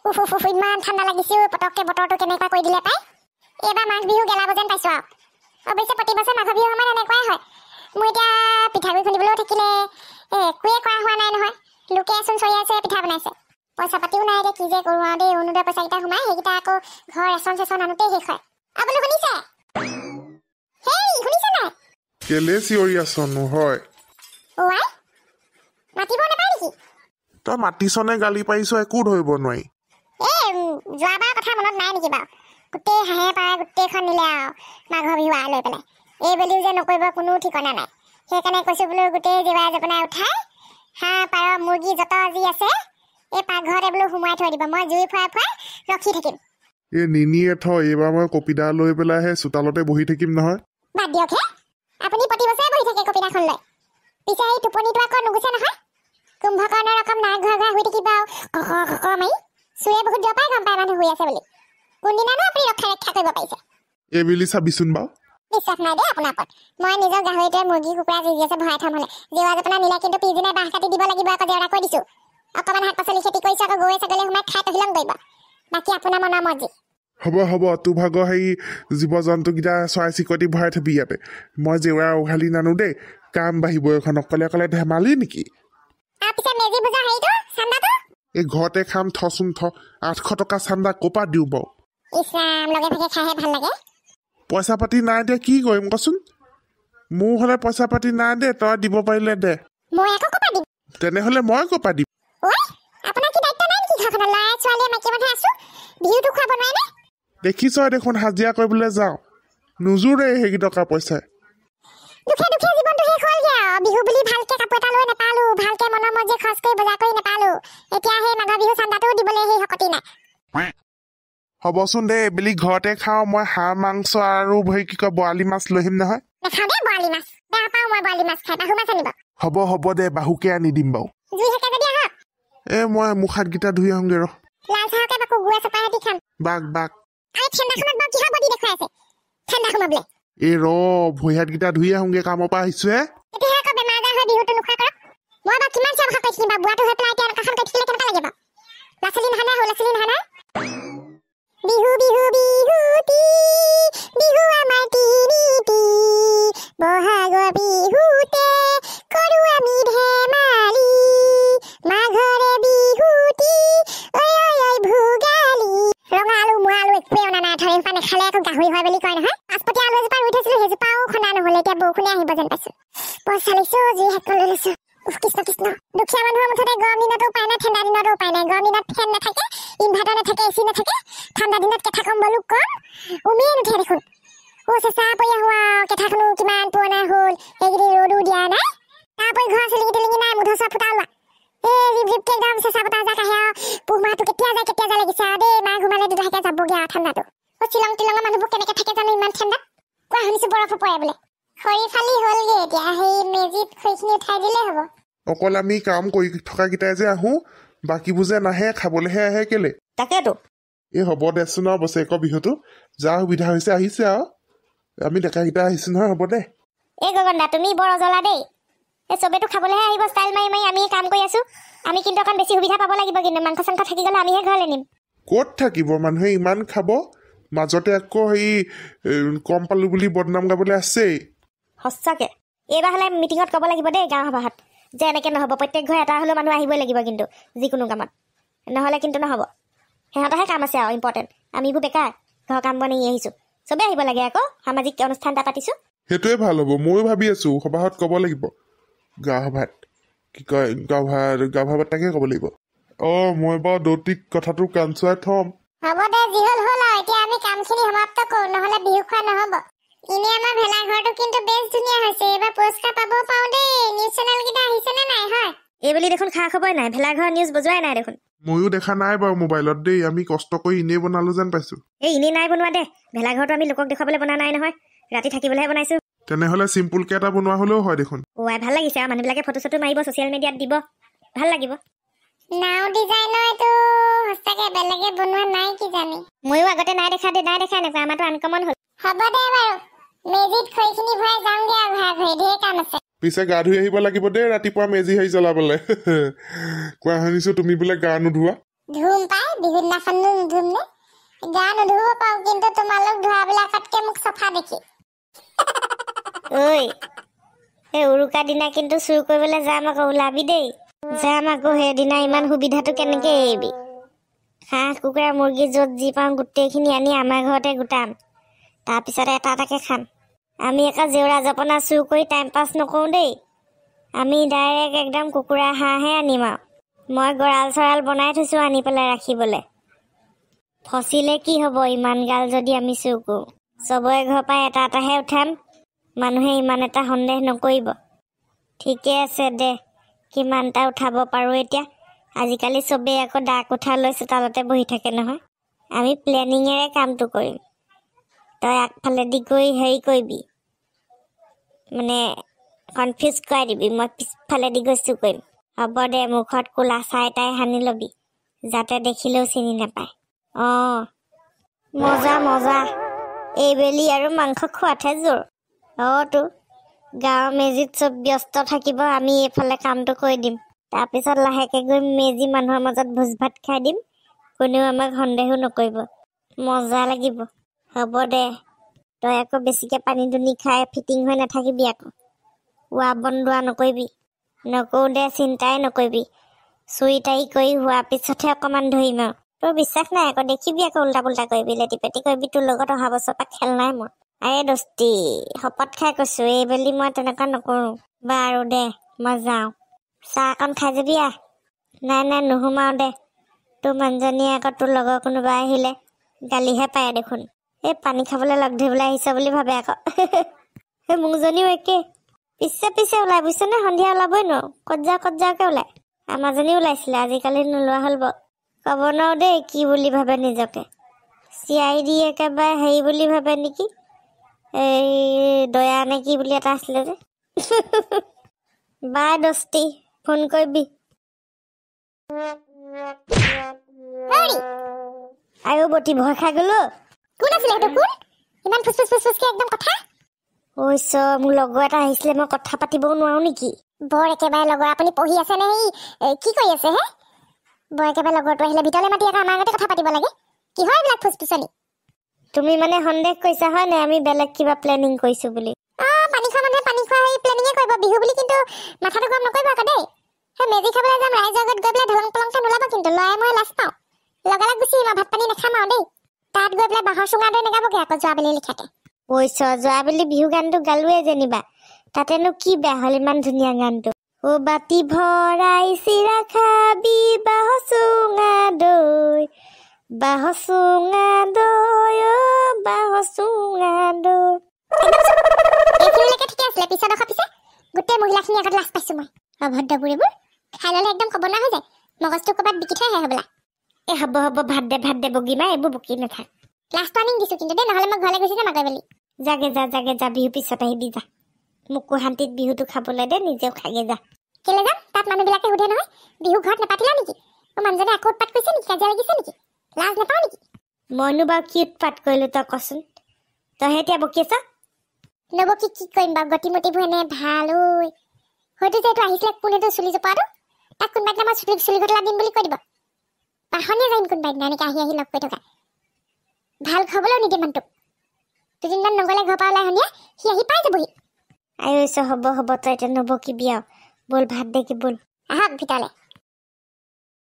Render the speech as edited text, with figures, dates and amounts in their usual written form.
উফ উফ উফ ইমান ঠাণ্ডা লাগিছে পটককে বতৰটো কেনেকুৱা কৰি দিলে পাই এবাৰ মাঘ বিহু গেলাব যেন পাইছো আৰু অৱশ্যে প্ৰতি বছৰ মাঘ বিহু সময়ত এনেকুৱাই হয় মই এতিয়া পিঠাগুড়ি খুন্দিবলৈও থাকিলে একোৱে কৰা হোৱা নাই নহয় লোকে চোন চৰি আছে পিঠা বনাইছে পইচা পাতিও নাই এতিয়া কি যে কৰোঁ আৰু দেই অৰুণোদয় পইচাকেইটা সোমাই সেইকেইটা আকৌ ঘৰ ৰেচন চেচন আনোতেই শেষ হয় আপুনি শুনিছে হেই শুনিছে নাই কেলে চিঞৰি আছনো হয় ওৱাই মাতিব নাপায় নেকি তই মাতিছনে গালি পাৰিছ একো ধৰিব নোৱাৰি যোৱাবাৰ কথা মনত নাই নেকি বাৰু গোটেই হাঁহে পাৰে গোটেইখন নিলে আৰু মাঘৰ বিহু লৈ পেলাই এইবেলিও যে নকৰিব কোনো ঠিকনা নাই সেইকাৰণে কৈছোঁ বোলো গোটেই জেওৰা জপনাই উঠাই হাঁহ পাৰ মুৰ্গী যত যি আছে এই পাকঘৰতে বোলো সোমোৱাই থৈ দিব মই জুই ফুৰাই ফুৰাই ৰখি থাকিম নিনিয়ে এইবাৰ মই কপিদা লৈ পেলাইহে চোতালতে বহি থাকিম নহয় বাদ দিয়ক হে আপুনি প্ৰতি বছৰে বহি থাকে কপিদাখন লৈ পিছে এই টোপনিটো আকৌ নুগুচে নহয় কুম্ভকৰ্ণৰ ৰকম নাক ঘৰ ঘৰ হৈ থাকিব আৰু কক মাৰি চুৰে বহুত দিয়ৰ পৰাই গম পায় মানুহ শুই আছে বুলি কোনদিনানো আপুনি ৰক্ষা কৰিব পাৰিছে এইবেলি চাবিচোন বাৰু বিশ্বাস নাই দেই আপোনাৰ ওপৰত মই নিজৰ গাহৰিটোৱে মুৰ্গী কুকুৰা যি আছে ভৰাই থম হ'লে জেওৰা জপনা নিলে কিন্তু পিছদিনাই বাঁহ কাটি দিব লাগিব আকৌ জেওৰা কৈ দিছোঁ অকণমান শাক পাচলি খেতি কৰিছোঁ আকৌ গৰুৱে ছাগলী সোমাই খাই তহিলং কৰিব বাকী আপোনাৰ মনৰ মৰ্জি হ'ব তোৰ ভাগৰ সেই জীৱ জন্তুকেইটা চৰাই চিৰিকটি ভৰাই থবি ইয়াতে মই জেওৰা উঘালি নানো দেই কাম বাঢ়িব এখন অকলে অকলে ধেমালি নেকি পিছে মেজি পূজা হেৰিটো চান্দাটো এই ঘৰতে খাম থচোন 800 টকা চান্দা ক'পা দিওঁ বাৰু ইছৰাম লগে ভাগে খাইহে ভাল লাগে পইচা পাতি নাই দে কি কৰিম কচোন মোৰ হ'লে পইচা পাতি নাই দে তই দিব পাৰিলে দে মই আকৌ ক'পা দিম তেনেহ'লে মই ক'পা দিম ঐ আপোনাৰ কি দায়িত্ব নাই নেকি ঘৰখনৰ ল'ৰা ছোৱালীয়ে মাইকী মানুহে আছো বিহুটো খুৱাব নোৱাৰে নে দেখিছ দেখোন হাজিৰা কৰিবলৈ যাওঁ নোজোৰে সেইকেইটকা পইচাই দুখে দুখে জীৱনটো শেষ হ'লগে আৰু বিহু বুলি ভালকে কাপোৰ এটা লৈ নাপালো ভালকে মনৰ মৰ্জি খৰচ কৰি বজাৰ কৰি নাপালো এতিয়া সেই মাঘৰ বিহু চান্দাটোও দিবলৈ সেই শক্তি নাই হ'বচোন দে এইবেলি ঘৰতে খাওঁ মই হাঁহ মাংস আৰু কি কয় বৰালি মাছ লৈ আহিম নহয় নাখাওঁ দেই বৰালি মাছ বেয়া পাওঁ মই বৰালি মাছ খাই বাহু মাছ আনিব হ'ব দে বাহুকে আনি দিম বাৰু জুই থাকে যদি আহক মই মুখ হাতকেইটা ধুই আহোঁগৈ ৰ লাল চাহকে বাকো গুড়া চপাই দি খাম বাক এই ঠাণ্ডাখনত বাৰু কিহৰ বডি দেখুৱাই আছে ঠাণ্ডা সোমাবলৈ ভৰি হাতকেইটা ধুই আহোঁগৈ কামৰ পৰা আহিছোহে তেতিয়াহে আকৌ বেমাৰ আজাৰ হৈ বিহুটো নোখোৱা কৰক মই বাৰু কিমান চিঞৰ ভাষা কৈছিলো বাৰু বুঢ়াটো হৈ পেলাই এতিয়া এনেকুৱাখন কৈ থাকিলে কেনেকুৱা লাগে বাৰু ল'ৰা ছোৱালী নহয় সৰু ল'ৰা ছোৱালী নহয় বিহু বিহু বিহুতি বিহু আমাৰ তিনিটি বহাগৰ বিহুতে কৰো আমি ধেমালি মাঘৰে বিহুতি ঐ ভোগালী ৰঙা আলু মোৱা আলু একোৱে অনা নাই ধৰি পানে খালে আকৌ গাহৰি হয় বুলি কয় নহয় পাঁচপতি আলু এজোপা ৰুই থৈছিলো সেইজোপাও খন্দা নহ'লে এতিয়া বৰষুণে আহিব যেন পাইছো পইচা লৈছো জুই হাত লৈ লৈছো কৃষ্ণ কৃষ্ণ দুখীয়া মানুহৰ মুঠতে গৰম দিনতো উপায় নাই ঠাণ্ডা দিনতো উপায় নাই গৰম দিনত ফেন নাথাকে ইনভাৰ্টাৰ নাথাকে এচি নাথাকে ঠাণ্ডা দিনত কেঁঠা কম্বলো কম উমিয়ে নুঠে দেখোন চেঁচা পৰি আহোঁ আৰু কেঁঠাখনো কিমান পুৰণা হ'ল এইকেইদিন ৰ'দো দিয়া নাই তাৰপৰি ঘৰৰ চিলিঙি টিলিঙি নাই মুধৰ চোৱা ফুটা ওলোৱা ৰিপ ৰিপকে একদম চেঁচা বতাহ যাক আহে আৰু পুহ মাহটো কেতিয়া যায় লাগিছে আৰু দেই মাঘ সোমালে দুটাহে যাবগৈ আৰু ঠাণ্ডাটো শ্বিলং তিলঙৰ মানুহবোৰ কেনেকে থাকে জানো ইমান ঠাণ্ডাত কোৱা শুনিছো বৰফো পৰে বোলে খৰি ফালি হ'লগে এতিয়া সেই মেজিত খৰিখিনি উঠাই দিলেই হ'ব অকল আমি কাম কৰি থকাকেইটাই যে আহোঁ বাকীবোৰ যে নাহে খাবলৈহে আহে কেলে তাকেতো হ'ব দেচোন আৰু বছৰেকৰ বিহুটো যা সুবিধা হৈছে আহিছে আৰু আমি ডেকাকেইটা আহিছো নহয় হ'ব দে গগন দা তুমি বৰ অজলা দেই এই চবেতো খাবলৈহে আহিব ষ্টাইল মাৰি মাৰি আমি কাম কৰি আছো আমি কিন্তু অকণ বেছি সুবিধা পাব লাগিব কিন্তু মাংস চাংস থাকি গ'লে আমিহে ঘৰলৈ নিম ক'ত থাকিব মানুহে ইমান খাব মাজতে আকৌ কম পালো বুলি বদনাম গাবলৈ আছেই সঁচাকে এইবাৰ হ'লে মিটিঙত ক'ব লাগিব দেই গাঁও সভাত যে এনেকৈ নহ'ব প্ৰত্যেক ঘৰ এটা হ'লেও মানুহ আহিবই লাগিব কিন্তু যিকোনো কামত নহ'লে কিন্তু নহ'ব সিহঁতৰহে কাম আছে আৰু ইম্পৰ্টেণ্ট আমিবোৰ বেকাৰ ঘৰৰ কাম বনাই আহিছোঁ চবেই আহিব লাগে আকৌ সামাজিক অনুষ্ঠান এটা পাতিছোঁ সেইটোৱে ভাল হ'ব ময়ো ভাবি আছো সভাত ক'ব লাগিব গাঁও সভাত কি কয় গাঁও সভাত তাকে ক'ব লাগিব মই বাৰু দৌতিক কথাটো কাঞ্চুৱাই থ'ম হ'ব দে যি হ'ল আৰু এতিয়া আমি কামখিনি সমাপ্ত কৰোঁ নহ'লে বিহু খোৱা নহ'ব এনে আমাৰ ভেলাঘৰটো কিন্তু বেছ ধুনীয়া হৈছে এইবাৰ পুৰস্কাৰ পাব পাওঁ দেই নিউজ চেনেলকেইটা আহিছেনে নাই হয় এইবুলি দেখোন খা খবৰে নাই ভেলাঘৰ নিউজ বজোৱাই নাই দেখোন ময়ো দেখা নাই বাৰু মোবাইলত দেই আমি কষ্ট কৰি এনেই বনালো যেন পাইছো এনেই নাই বনোৱা দে ভেলাঘৰটো আমি লোকক দেখুৱাবলৈ বনা নাই নহয় ৰাতি থাকিবলৈহে বনাইছো তেনেহ'লে চিম্পুলকে এটা বনোৱা হ'লেও হয় দেখোন ভাল লাগিছে আৰু মানুহবিলাকে ফটো চটো মাৰিব ছ'চিয়েল মিডিয়াত দিব ভাল লাগিব নাও ডিজাইনৰ এইটো সঁচাকে বেলেগে বনোৱা নাই কি জানি ময়ো আগতে নাই দেখা এনেকুৱা আমাৰতো আনকমন হ'ল হ'ব দে বাৰু মেজিত খৰিখিনি ভৰাই যাওঁগে আৰু ঘৰা ঘৰি ঢেৰ কাম আছে পিছে গা ধুই আহিব লাগিব দেই ৰাতিপুৱা মেজি জ্বলাবলৈ কোৱা শুনিছো তুমি বোলে গা নোধোৱা ধুম পাই বিহুৰ দিনাখন নুধুম নে গা নুধুব পাওঁ কিন্তু তোমালোক ধোৱাবিলাকতকে মোক চফা দেখি ঐ এই উৰুকা দিনা কিন্তু চুৰ কৰিবলৈ যাম আকৌ ওলাবি দেই যাম আকৌ সেইদিনা ইমান সুবিধাটো কেনেকে এৰিবি হাঁহ কুকুৰা মুৰ্গী য'ত যি পাওঁ গোটেইখিনি আনি আমাৰ ঘৰতে গোটাম তাৰপিছত এটা এটাকে খাম আমি একে জেউৰা জপনা চুৰ কৰি টাইম পাছ নকৰোঁ দেই আমি ডাইৰেক্ট একদম কুকুৰা হাঁহহে আনিম আৰু মই গঁৰাল চৰাল বনাই থৈছোঁ আনি পেলাই ৰাখিবলৈ ফচিলে কি হ'ব ইমান গাল যদি আমি চুৰ কৰোঁ চবৰে ঘৰৰ পৰা এটা এটাহে উঠাম মানুহে ইমান এটা সন্দেহ নকৰিব ঠিকে আছে দে কিমানটা উঠাব পাৰোঁ এতিয়া আজিকালি চবেই আকৌ দা কোঠা লৈ চোতালতে বহি থাকে নহয় আমি প্লেনিঙেৰে কামটো কৰিম তই আগফালেদি গৈ হেৰি কৰিবি মানে কনফিউজ কৰাই দিবি মই পিছফালেদি গৈ চুৰ কৰিম হ'ব দে মুখত ক'লা চাই তাই সানি ল'বি যাতে দেখিলেও চিনি নাপায় অঁ মজা মজা এইবেলি আৰু মাংস খোৱাতহে জোৰ তো গাঁৱৰ মেজিত চব ব্যস্ত থাকিব আমি এইফালে কামটো কৰি দিম তাৰপিছত লাহেকৈ গৈ মেজি মানুহৰ মাজত ভোজ ভাত খাই দিম কোনেও আমাক সন্দেহো নকৰিব মজা লাগিব হ'ব দে তই আকৌ বেছিকৈ পানী দুনি খাই ফিটিং হৈ নাথাকিবি আকৌ হোৱা বন্দোৱা নকৰিবি নকৰোঁ দে চিন্তাই নকৰিবি চুই তাৰি কৰি হোৱাৰ পিছতহে অকণমান ধৰিম আৰু তোৰ বিশ্বাস নাই আকৌ দেখিবি আকৌ উল্টা পুল্টা কৰিবি লেটি পেটি কৰিবি তোৰ লগত অহা বছৰৰ পৰা খেল নাই মই আৰে দস্তি শপত খাই কৈছোঁ এইবেলি মই তেনেকুৱা নকৰোঁ বাৰু দে মই যাওঁ চাহ অকণ খাই যাবি নাই নুসুমাওঁ দে তোৰ মানুহজনীয়ে আকৌ তোৰ লগৰ কোনোবা আহিলে গালিহে পায় দেখোন এই পানী খাবলৈ লগ ধৰিবলৈ আহিছ বুলি ভাবে আকৌ সেই মোৰজনীও একে পিছে পিছে ওলাই বুজিছেনে সন্ধিয়া ওলাবই নোৱাৰোঁ ক'ত যাওঁকৈ ওলাই আমাৰজনী ওলাইছিলে আজিকালি নোলোৱা হ'ল বাৰু ক'ব নোৱাৰোঁ দেই কি বুলি ভাবে নিজকে CID একেবাৰে হেৰি বুলি ভাবে নেকি এই দয়া নে কি বুলি এটা আছিলে যে বাই দস্তি ফোন কৰিবি আৰু বটি ভয় খাই গ'লো কোন আছিলে সেইটো কোন ইমান ফুচফুচকে একদম কথা ঐছ মোৰ লগৰ এটা আহিছিলে মই কথা পাতিবও নোৱাৰোঁ নেকি বৰ একেবাৰে লগৰ আপুনি পঢ়ি আছে নে কি কৰি আছে হে বৰ একেবাৰে লগৰটো আহিলে ভিতৰলৈ মাতি আকৌ আমাৰ আগতে কথা পাতিব লাগে কিহৰ এইবিলাক ফুচফুচনি তুমি মানে সন্দেহ কৰিছা হয় নে আমি বেলেগ কিবা প্লেনিং কৰিছোঁ বুলি পানী খোৱা মানুহে পানী খোৱা সেই প্লেনিঙে কৰিব বিহু বুলি কিন্তু মাথাটো গৰম নকৰিব আকৌ দেই সেই মেজি খাবলৈ যাম ৰাইজৰ আগত গৈ পেলাই ঢলং পলংকৈ নোলাব কিন্তু লৰাই মই লাজ পাওঁ লগালগ গুচি আহিম ভাত পানী নাখাম আৰু দেই তাত গৈ পেলাই বাঁহৰ চুঙা দৈ নাগাবগৈ আকৌ যোৱাবেলি লিখাতে ঐছ যোৱাবেলি বিহু গানটো গালোৱে যেনিবা তাতেনো কি বেয়া হ'ল ইমান ধুনীয়া গানটো বাতি ভৰাই চিৰা খাবি বাঁহ চুঙা দৈ বাঁহ চুঙা দৈ বাঁহ চুঙা দৈ এইখিনিলৈকে ঠিকে আছিলে পিছে গোটেই মহিলাখিনি আগত লাজ পাইছোঁ মই অভদ্ৰবোৰেবোৰ খাই ল'লে একদম ক'ব নোৱাৰা হৈ যায় মগজটো ক'ৰবাত বিকি থৈ আহে হ'বলা হ'ব ভাত দে বগীমা এইবোৰ বকি নাথাক লাষ্ট ৱাৰ্ণিং দিছোঁ কিন্তু দেই নহ'লে মই ঘৰলৈ গুচি যাম আকৌ বেলি যাগে যা বিহু পিছত আহিবি যা মোকো শান্তিত বিহুটো খাবলৈ দে নিজেও খাগে যা কেলে যাম তাত মানুহবিলাকে সোধে নহয় বিহু ঘৰত নাপাতিলা নেকি মানুহজনে আকৌ উৎপাত কৰিছে নেকি কাজিয়া লাগিছে নেকি লাজ নাপাওঁ নেকি মইনো বাৰু কি উৎপাত কৰিলোঁ তই কচোন তইহে এতিয়া বকি আছ নবকি কি কৰিম বাৰু গতিমতিবোৰ এনে ভাল ঐ হয়তো যে এইটো আহিছিলে কোনেতো চুলি জোপাটো তাক কোনোবা দিনা মই চুলি গতলা দিম বুলি কৈ দিব পাহনীয়া যাম কোনোবা দিনা এনেকৈ আহি লগ কৰি থকা ভাল খাবলৈও নিদিয়ে মানুহটোক দুদিনমান নগ'লে ঘৰৰ পৰা ওলাই সন্ধিয়া সি আহি পাই যাবহি আইছ হ'ব তই এতিয়া নবকিবি আৰু বল ভাত দে কি বল আহক ভিতৰলৈ